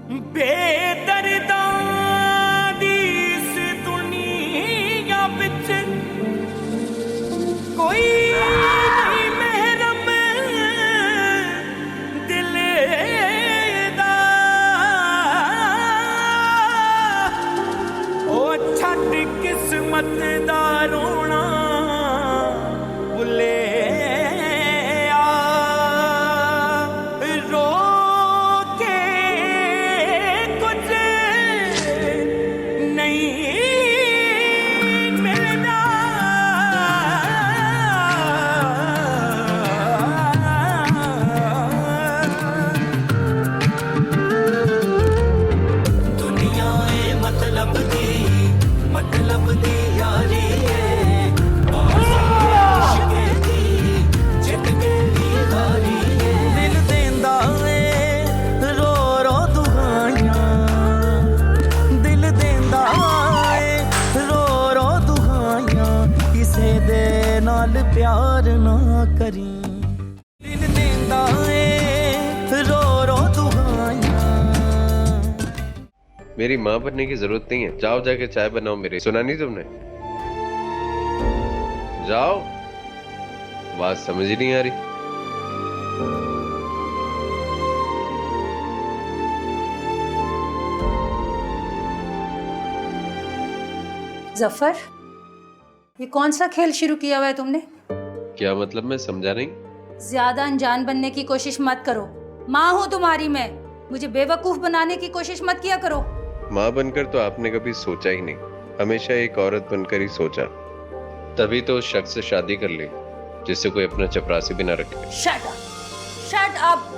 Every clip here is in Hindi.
बेदर्दा दी इस दुनिया विच कोई नहीं महरम दिल दा। ओ छट किस्मत दा रोना भुले प्यार ना करी दिल देंदा ए रो रो दुआइयां। मेरी माँ बनने की जरूरत नहीं है, जाओ जाके चाय बनाओ मेरे। सुना नहीं तुमने? जाओ, बात समझ ही नहीं आ रही। जफर, ये कौन सा खेल शुरू किया हुआ है तुमने? क्या मतलब? मैं समझा नहीं। ज्यादा अनजान बनने की कोशिश मत करो। माँ हूँ तुम्हारी मैं, मुझे बेवकूफ बनाने की कोशिश मत किया करो। माँ बनकर तो आपने कभी सोचा ही नहीं, हमेशा एक औरत बनकर ही सोचा। तभी तो उस शख्स से शादी कर ली जिससे कोई अपना चपरासी भी ना रखे। Shut up, shut up.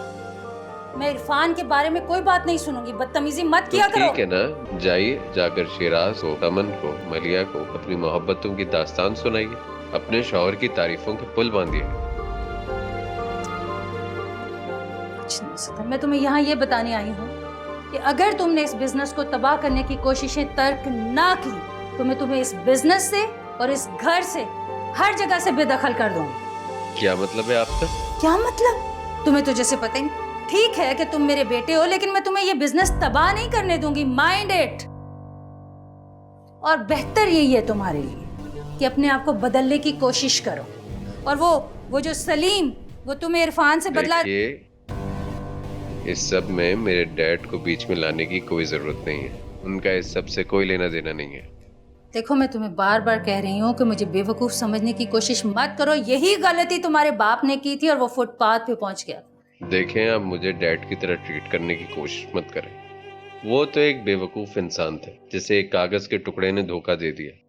मैं इरफान के बारे में कोई बात नहीं सुनूंगी, बदतमीजी मत किया करो। ठीक है ना, जाइए जाकर शिराज को, अमन को, मलिया को अपनी मोहब्बतों की दास्तान सुनाइए, अपने शौहर की तारीफों के पुल बांधिए। मैं तुम्हें यहाँ ये बताने आई हूँ कि अगर तुमने इस बिजनेस को तबाह करने की कोशिशें तर्क ना की तो मैं तुम्हें इस बिजनेस से और इस घर से हर जगह से बेदखल कर दूंगी। क्या मतलब है आपका? क्या मतलब? तुम्हें तो जैसे पता ही। ठीक है कि तुम मेरे बेटे हो, लेकिन मैं तुम्हें ये बिजनेस तबाह नहीं करने दूंगी, माइंड इट। और बेहतर यही है तुम्हारे लिए कि अपने आप को बदलने की कोशिश करो। और वो जो सलीम, वो तुम्हें इरफान से बदला। इस सब में मेरे डैड को बीच में लाने की कोई जरूरत नहीं है, उनका इस सब से कोई लेना देना नहीं है। देखो, मैं तुम्हें बार बार कह रही हूँ कि मुझे बेवकूफ समझने की कोशिश मत करो। यही गलती तुम्हारे बाप ने की थी और वो फुटपाथ पे पहुंच गया। देखें, आप मुझे डैड की तरह ट्रीट करने की कोशिश मत करें। वो तो एक बेवकूफ इंसान थे जिसे एक कागज के टुकड़े ने धोखा दे दिया।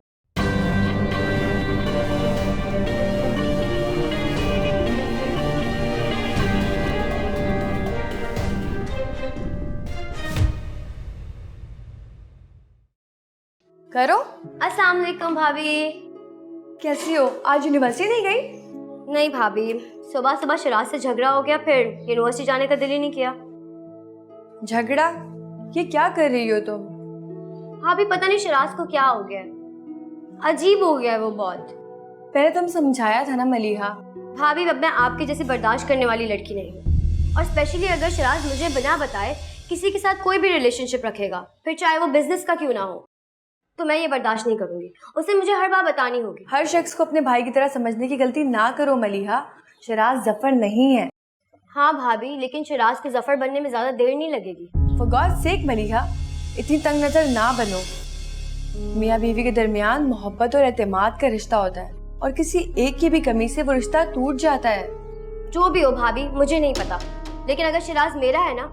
करो। अस्सलाम वालेकुम भाभी। कैसी हो? आज यूनिवर्सिटी नहीं गई? नहीं भाभी, सुबह सुबह शिराज से झगड़ा हो गया, फिर यूनिवर्सिटी जाने का दिल ही नहीं किया। झगड़ा? ये क्या कर रही हो तुम? भाभी पता नहीं शिराज को क्या हो गया, अजीब हो गया है वो बहुत। पहले तुम समझाया था ना मलिहा। भाभी अब मैं आपके जैसी बर्दाश्त करने वाली लड़की नहीं हूँ, और स्पेशली अगर शिराज मुझे बिना बताए किसी के साथ कोई भी रिलेशनशिप रखेगा, फिर चाहे वो बिजनेस का क्यों ना हो, तो मैं ये बर्दाश्त नहीं करूंगी। उसे मुझे हर बात बतानी होगी। हर शख्स को अपने भाई की तरह समझने की गलती ना करो मलिहा। शिराज जफर नहीं है। हाँ भाभी, लेकिन शिराज के जफर बनने में ज्यादा देर नहीं लगेगी। फॉर गॉड सेक मलिहा, इतनी तंग नजर ना बनो। मियाँ बीवी के दरमियान मोहब्बत और एतमाद का रिश्ता होता है, और किसी एक की भी कमी से वो रिश्ता टूट जाता है। जो भी हो भाभी, मुझे नहीं पता, लेकिन अगर शिराज मेरा है ना,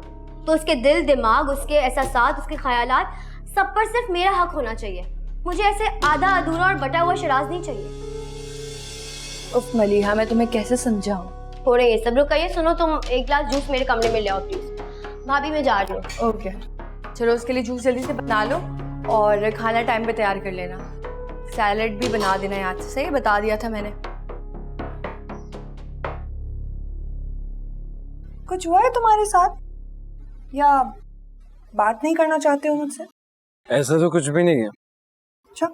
तो उसके दिल, दिमाग, उसके एहसास, उसके ख्यालात, सब पर सिर्फ मेरा हक होना चाहिए। मुझे ऐसे आधा अधूरा और बटा हुआ शिराज नहीं चाहिए। उफ मलिहा, मैं तुम्हें कैसे समझाऊं? हो रही है सब। रुकिए, सुनो, तुम एक ग्लास जूस मेरे कमरे में ले आओ प्लीज। भाभी मैं जा रही हूँ। ओके, चलो उसके लिए जूस जल्दी से बना लो और खाना टाइम पे तैयार कर लेना। सैलेड भी बना देना याद से, सही बता दिया था मैंने। कुछ हुआ है तुम्हारे साथ, या बात नहीं करना चाहते हो मुझसे? ऐसा तो कुछ भी नहीं है। अच्छा,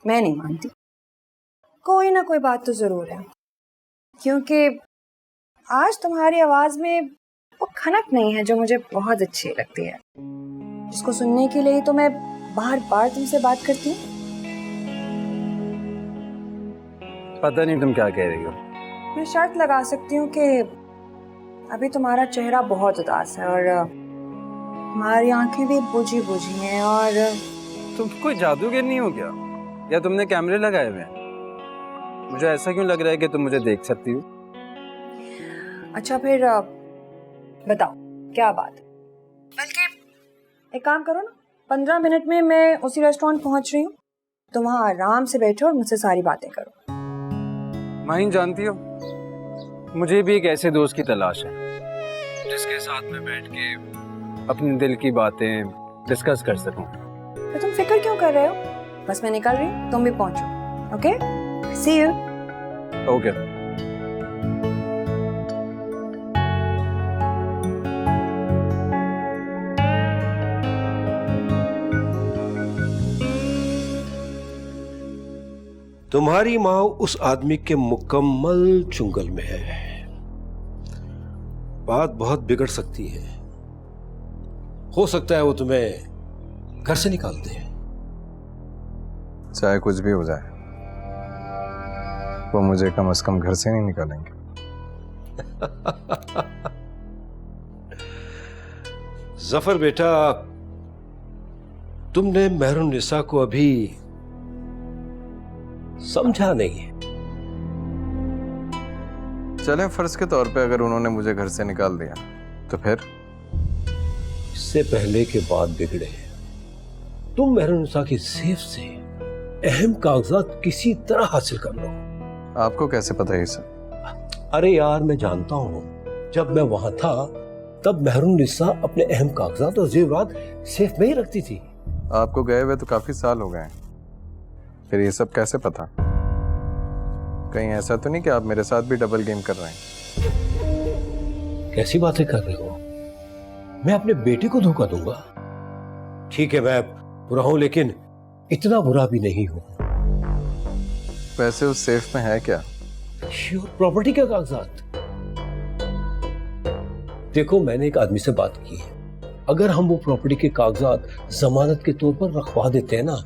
मैं नहीं मानती। कोई ना कोई बात तो जरूर है, क्योंकि आज तुम्हारी आवाज में वो खनक नहीं है जो मुझे बहुत अच्छी लगती है। जिसको सुनने के लिए तो मैं बार बार तुमसे बात करती हूँ। पता नहीं तुम क्या कह रही हो। मैं शर्त लगा सकती हूँ कि अभी तुम्हारा चेहरा बहुत उदास है और तुम्हारी आंखें भी बुझी बुझी हैं और तुम कोई जादूगर नहीं हो क्या, या तुमने कैमरे लगाए हुए हैं? मुझे ऐसा क्यों लग रहा है कि तुम मुझे देख सकती हो? अच्छा फिर बताओ क्या बात। बल्कि एक काम करो ना, 15 मिनट में मैं उसी रेस्टोरेंट पहुंच रही हूँ, तो वहाँ आराम से बैठो और मुझसे सारी बातें करो। माहिन, जानती हो मुझे भी एक ऐसे दोस्त की तलाश है जिसके साथ में बैठ के अपने दिल की बातें डिस्कस कर सकूं। तो तुम फिक्र क्यों कर रहे हो? बस मैं निकल रही हूँ, तुम भी पहुंचो। Okay, see you. ओके। तुम्हारी माँ उस आदमी के मुकम्मल चुंगल में है। बात बहुत बिगड़ सकती है। हो सकता है वो तुम्हें घर से निकाल दे। चाहे कुछ भी हो जाए, वो मुझे कम से कम घर से नहीं निकालेंगे। जफर बेटा, तुमने मेहरुन्निसा को अभी समझा नहीं है। चले फर्ज के तौर पे अगर उन्होंने मुझे घर से निकाल दिया तो फिर? इससे पहले के बाद बिगड़े, तुम मेहरुन्निसा की सेफ से अहम कागजात किसी तरह हासिल कर लो। आपको कैसे पता है सर? अरे यार, मैं जानता हूं, जब मैं वहां था तब मेहरुन्निसा अपने अहम कागजात और जेवरात सेफ में ही रखती थी। आपको गए हुए तो काफी साल हो गए, फिर ये सब कैसे पता? कहीं ऐसा तो नहीं कि आप मेरे साथ भी डबल गेम कर रहे हैं? कैसी बातें कर रहे हो? मैं अपने बेटे को धोखा दूंगा? ठीक है, मैं बुरा हूं, लेकिन इतना बुरा भी नहीं हूं। वैसे उस सेफ में है क्या? श्योर प्रॉपर्टी के कागजात। देखो, मैंने एक आदमी से बात की है, अगर हम वो प्रॉपर्टी के कागजात जमानत के तौर पर रखवा देते हैं ना,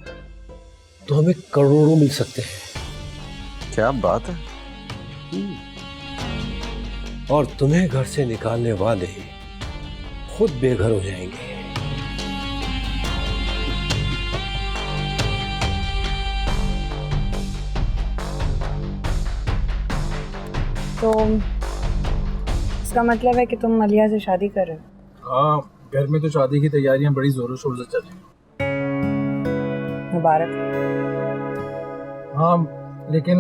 तो हमें करोड़ों मिल सकते हैं। क्या बात है? और तुम्हें घर से निकालने वाले खुद बेघर हो जाएंगे। तो इसका मतलब है कि तुम मलिया से शादी कर रहे हो? हाँ, घर में तो शादी की तैयारियां बड़ी जोरों शोर से चल रही हैं। मुबारक। हाँ, लेकिन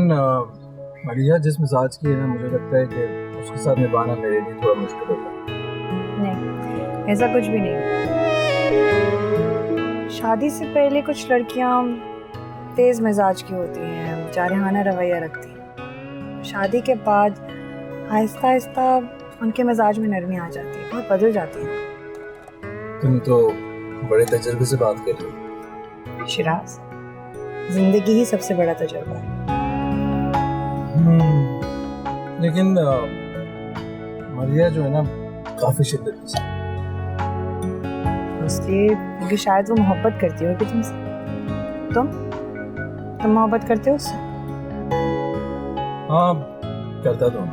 मलिया जिस मिजाज की है ना, मुझे लगता है कि उसके साथ निभाना मेरे लिए थोड़ा मुश्किल होगा। नहीं, ऐसा कुछ भी नहीं। शादी से पहले कुछ लड़कियां तेज मिजाज की होती हैं, जारहाना रवैया रखती हैं। शादी के बाद आहिस्ता आहिस्ता उनके मिजाज में नरमी आ जाती है, बहुत बदल जाती है। तुम तो बड़े तजर्बे से बात कर रही हो। शिराज, जिंदगी ही सबसे बड़ा तजुर्बा है। लेकिन मलिया जो है ना, काफी शिद्दत की है। इसलिए क्योंकि शायद वो मोहब्बत करती होगी तुमसे। तुम मोहब्बत करते हो उससे? हाँ, करता तो हूँ।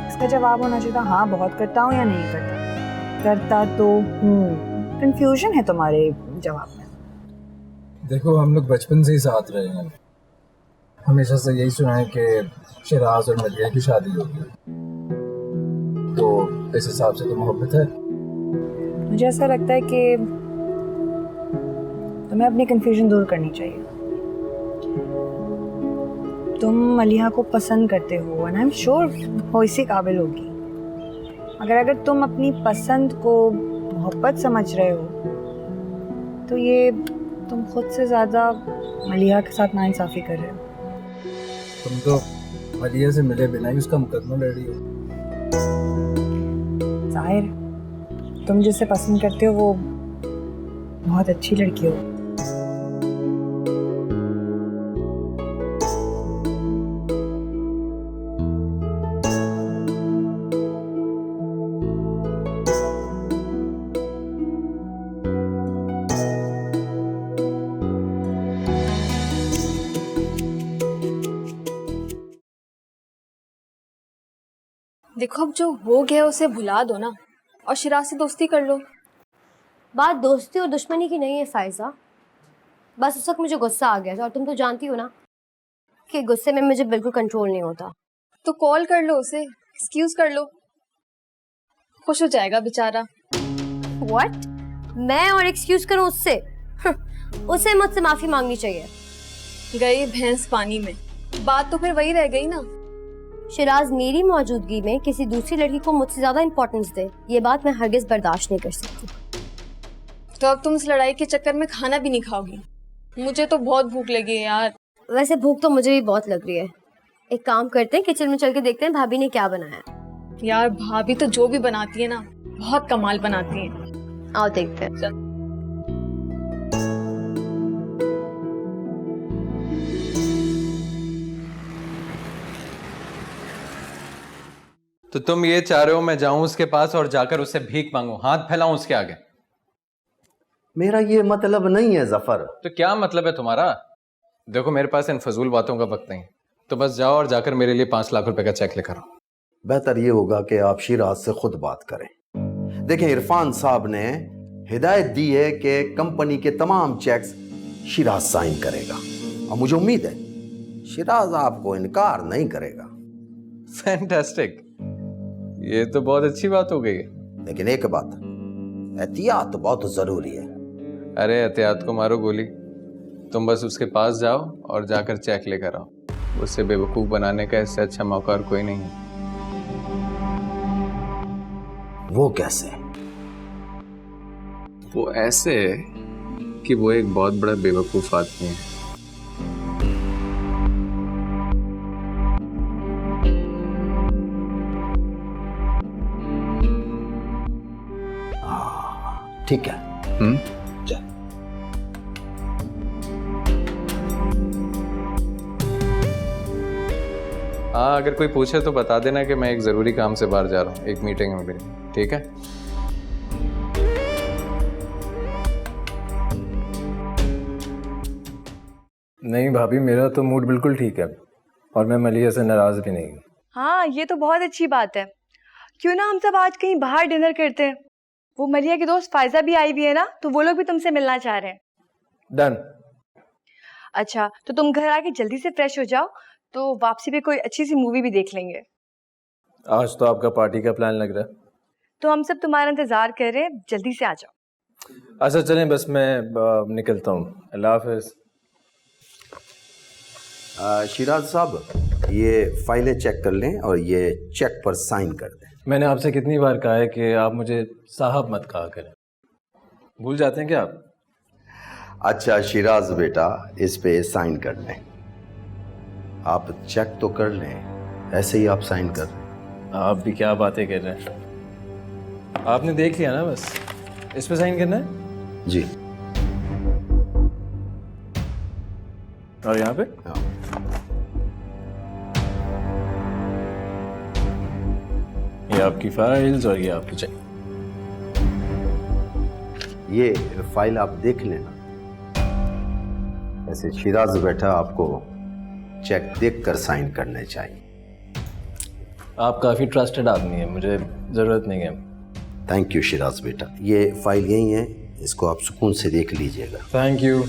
इसका जवाब होना चाहिए था हाँ बहुत करता हूँ या नहीं करता। करता तो हूँ। कंफ्यूजन है तुम्हारे जवाब में। देखो, हम लोग बचपन से ही साथ रहे हैं, हमेशा से यही सुना है कि शिराज और मलिया की शादी होगी, तो इस हिसाब से तो मोहब्बत है। मुझे ऐसा लगता है कि तुम्हें अपनी कंफ्यूजन दूर करनी चाहिए। तुम मलिया को पसंद करते हो एंड आई एम श्योर वो इसी काबिल होगी। अगर तुम अपनी पसंद को मोहब्बत समझ रहे हो, तो ये तुम खुद से ज़्यादा मलिया के साथ नाइंसाफ़ी कर रहे हो। तुम तो मलिया से मिले बिना ही उसका मुकदमा लड़ रही हो। जाहिर है, तुम जिसे पसंद करते हो वो बहुत अच्छी लड़की हो। देखो अब जो हो गया उसे भुला दो ना, और शिराज से दोस्ती कर लो। बात दोस्ती और दुश्मनी की नहीं है फायजा, बस उस वक्त मुझे गुस्सा आ गया था, और तुम तो जानती हो ना कि गुस्से में मुझे बिल्कुल कंट्रोल नहीं होता। तो कॉल कर लो उसे, एक्सक्यूज कर लो, खुश हो जाएगा बेचारा। व्हाट? मैं और एक्सक्यूज करूं उससे? उसे मुझसे माफी मांगनी चाहिए। गई भैंस पानी में, बात तो फिर वही रह गई ना। शिराज मेरी मौजूदगी में किसी दूसरी लड़की को मुझसे ज्यादा इंपॉर्टेंस दे, ये बात मैं हरगिज बर्दाश्त नहीं कर सकती। तो अब तुम इस लड़ाई के चक्कर में खाना भी नहीं खाओगी? मुझे तो बहुत भूख लगी है यार। वैसे भूख तो मुझे भी बहुत लग रही है। एक काम करते हैं, किचन में चल के देखते हैं भाभी ने क्या बनाया। यार भाभी तो जो भी बनाती है ना बहुत कमाल बनाती है। आओ देखते हैं। तो तुम ये चाह रहे हो मैं जाऊं उसके पास और जाकर उससे भीख मांगूं, हाथ फैलाऊं उसके आगे? मेरा ये मतलब नहीं है जफर। तो क्या मतलब है तुम्हारा? देखो मेरे पास इन फजूल बातों का वक्त नहीं, तो बस जाओ और जाकर मेरे लिए 5 लाख रुपए का चेक लेकर आओ। बेहतर ये होगा कि आप शिराज से खुद बात करें। देखें, इरफान साहब ने हिदायत दी है कि कंपनी के तमाम चेक्स शिराज साइन करेगा, और मुझे उम्मीद है शिराज आपको इनकार नहीं करेगा। फैंटास्टिक, ये तो बहुत अच्छी बात हो गई है। लेकिन एक बात, एहतियात बहुत जरूरी है। अरे एहतियात को मारो गोली, तुम बस उसके पास जाओ और जाकर चेक लेकर आओ। उससे बेवकूफ बनाने का इससे अच्छा मौका और कोई नहीं है। वो कैसे? वो ऐसे कि वो एक बहुत बड़ा बेवकूफ आदमी है। ठीक है। चल। हाँ, अगर कोई पूछे तो बता देना कि मैं एक जरूरी काम से बाहर जा रहा हूँ, एक मीटिंग में मेरी, ठीक है? नहीं भाभी, मेरा तो मूड बिल्कुल ठीक है और मैं मलिया से नाराज भी नहीं हूँ। हाँ, ये तो बहुत अच्छी बात है। क्यों ना हम सब आज कहीं बाहर डिनर करते हैं? वो मलिया की दोस्त फायजा भी आई हुई है ना, तो वो लोग भी तुमसे मिलना चाह रहे हैं। डन। अच्छा, तो तुम घर आके जल्दी से फ्रेश हो जाओ, तो वापसी पे कोई अच्छी सी मूवी भी देख लेंगे। आज तो आपका पार्टी का प्लान लग रहा है। तो हम सब तुम्हारा इंतजार कर रहे हैं, जल्दी से आ जाओ। अच्छा चलें, बस मैं निकलता हूँ। अल्लाह हाफिज। शिराज साहब, ये फाइलें चेक कर लें और ये चेक पर साइन कर दें। मैंने आपसे कितनी बार कहा है कि आप मुझे साहब मत कहा करें, भूल जाते हैं क्या आप? अच्छा शिराज बेटा, इस पे साइन कर लें। आप चेक तो कर लें, ऐसे ही आप साइन कर लें। आप भी क्या बातें कर रहे हैं? आपने देख लिया ना, बस इस पे साइन करना है। जी। और यहाँ पे? हाँ। ये आपकी फाइल्स और ये आपकी चेक। ये फाइल आप देख लेना। ऐसे शिराज बेटा, आपको चेक देखकर साइन करने चाहिए। आप काफ़ी ट्रस्टेड आदमी हैं, मुझे ज़रूरत नहीं है। थैंक यू शिराज बेटा, ये फाइल यही है, इसको आप सुकून से देख लीजिएगा। Thank you.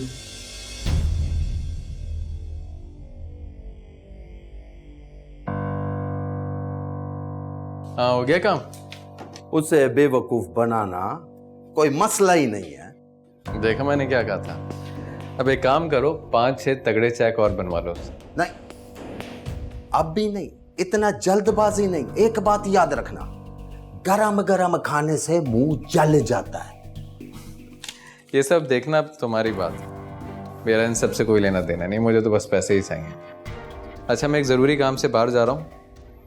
हाँ, हो गया काम? उसे बेवकूफ बनाना कोई मसला ही नहीं है। देखा मैंने क्या कहा था। अब एक काम करो, 5-6 तगड़े चेक और बनवा लो। नहीं, अब भी नहीं, इतना जल्दबाजी नहीं। एक बात याद रखना, गरम गरम खाने से मुंह जल जाता है। ये सब देखना तुम्हारी बात, मेरा इन सब से कोई लेना देना नहीं, मुझे तो बस पैसे ही चाहिए। अच्छा, मैं एक ज़रूरी काम से बाहर जा रहा हूँ,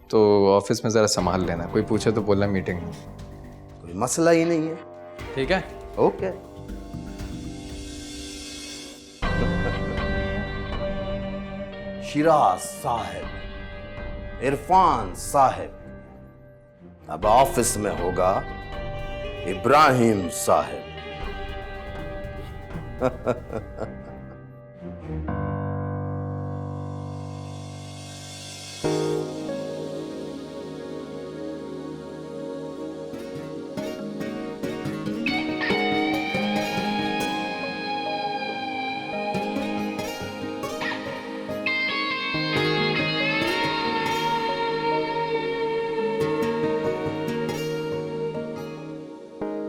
तो ऑफिस में ज़रा संभाल लेना, कोई पूछे तो बोलना मीटिंग में। कोई मसला ही नहीं है। ठीक है? ओके। शिराज साहब, इरफान साहब, अब ऑफिस में होगा इब्राहिम साहब।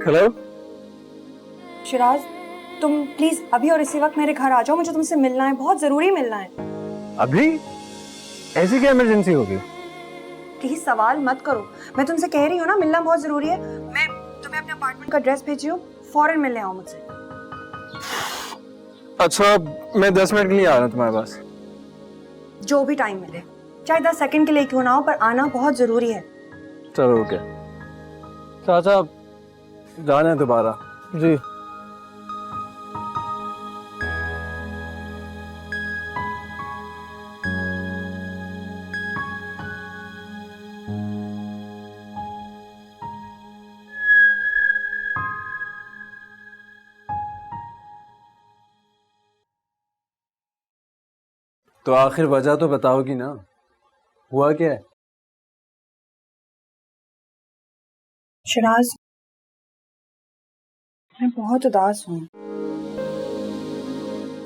हेलो शिराज, तुम प्लीज अभी और इसी वक्त मेरे घर आ जाओ, मुझे तुमसे मिलना है, बहुत जरूरी मिलना है। अभी? ऐसी क्या इमरजेंसी होगी? प्लीज सवाल मत करो, मैं तुमसे कह रही हूँ ना, मिलना बहुत जरूरी है। मैं तुम्हें अपने अपार्टमेंट का एड्रेस भेजी हूँ, फौरन मिलने आओ मुझसे। अच्छा, मैं 10 मिनट के लिए आ रहा हूँ तुम्हारे पास। जो भी टाइम मिले, चाहे 10 सेकंड के लिए क्यों ना हो, पर आना बहुत जरूरी है। चलो ओके। चाचा जाना है दोबारा जी। तो आखिर वजह तो बताओगी ना, हुआ क्या है? शिराज, मैं बहुत उदास हूँ।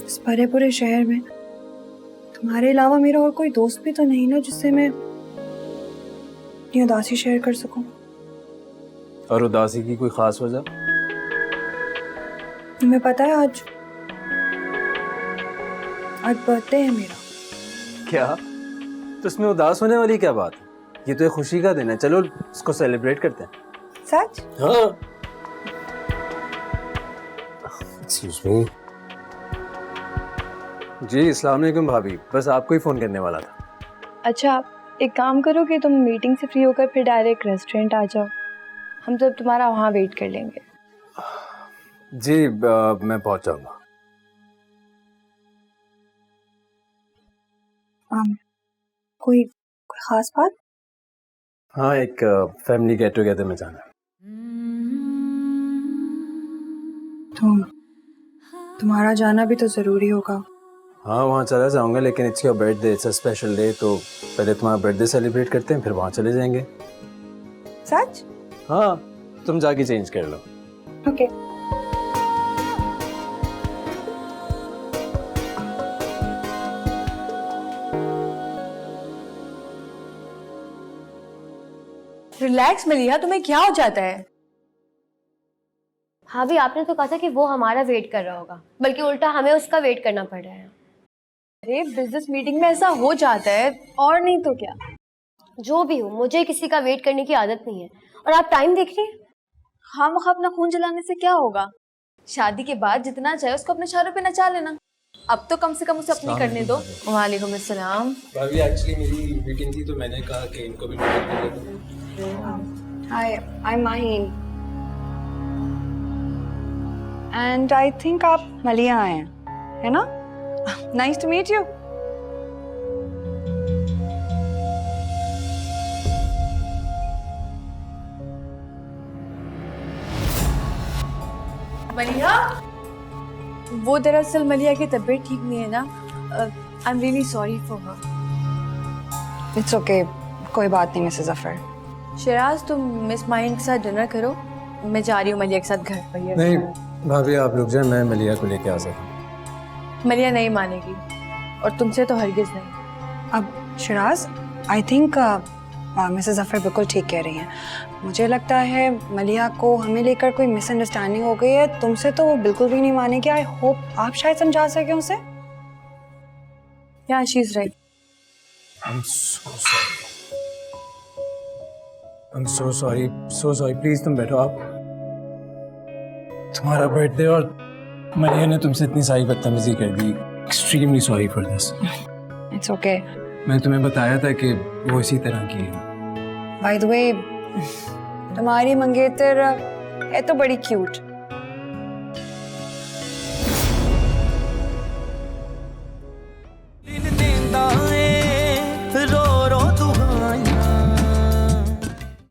इस भरे पूरे शहर में तुम्हारे अलावा मेरा और कोई दोस्त भी तो नहीं ना, जिससे मैं अपनी उदासी शेयर कर सकूं। और उदासी की कोई खास वजह? तुम्हें पता है आज बर्थडे है मेरा। क्या? तो इसमें उदास होने वाली क्या बात है? ये तो एक खुशी का दिन है, चलो इसको सेलिब्रेट करते हैं। सच? हाँ। Excuse me. जी अस्सलाम वालेकुम भाभी, बस आपको ही फोन करने वाला था। अच्छा, एक काम करो कि तुम मीटिंग से फ्री होकर फिर डायरेक्ट रेस्टोरेंट आ जाओ, हम सब तुम्हारा वहाँ वेट कर लेंगे। जी मैं पहुँच जाऊँगा। कोई खास बात? हाँ, एक फैमिली गेट टुगेदर में जाना है। तुम्हारा जाना भी तो जरूरी होगा। हाँ वहाँ चला जाऊँगा, लेकिन it's your birthday, it's a special day, तो पहले तुम्हारा बर्थडे सेलिब्रेट करते हैं, फिर वहाँ चले जाएंगे। सच? हाँ, तुम जाके चेंज कर लो। ओके। रिलैक्स मलिया, तुम्हें क्या हो जाता है? हाँ भी आपने तो कहा था कि वो हमारा वेट कर रहा होगा, बल्कि उल्टा हमें उसका वेट करना पड़ रहा है। अरे बिजनेस मीटिंग में ऐसा हो जाता है, और नहीं तो क्या। जो भी हो, मुझे किसी का वेट करने की आदत नहीं है। और आप टाइम देख रही हैं? हाँ वहाँ अपना खून जलाने से क्या होगा? शादी के बाद जितना चाहे उसको अपने इशारों पे नचा लेना। अब तो कम से कम उसे अपनी करने दो। वालेकुम अस्सलाम। भाभी एक्चुअली मेरी मीटिंग थी, तो मैंने कहा कि इनको भी मीटिंग कर लेता हूँ। Hi, I am Maheen. And I think आप मलिया आए हैं, है ना? Nice to meet you. Maliya, वो दरअसल मलिया की तबीयत ठीक नहीं है ना। I am really sorry for her. It's okay, कोई बात नहीं मिसेस जफर। शिराज, तुम मिस माइन के साथ डिनर करो, मैं जा रही हूँ मलिया के साथ घर पर। नहीं भाभी आप रुक जाए, मैं मलिया को लेके आ सकता। मलिया नहीं मानेगी, और तुमसे तो हरगिज नहीं। अब Siraj, I think Mrs Zafar बिल्कुल ठीक कह रही हैं। मुझे लगता है मलिया को हमें लेकर कोई मिसअंडरस्टैंडिंग हो गई है। तुमसे तो वो बिल्कुल भी नहीं मानेगी। आई होप आप शायद समझा सके उसे। या she is right. I'm so sorry. I'm so sorry, so sorry. Please तुम बैठो। आप, तुम्हारा बर्थडे और मरिया ने तुमसे इतनी सारी बदतमीजी कर दी। Extremely sorry for this. It's okay. मैं तुम्हें बताया था कि वो इसी तरह की है। बाय द वे, तुम्हारी मंगेतर है तो बड़ी क्यूट।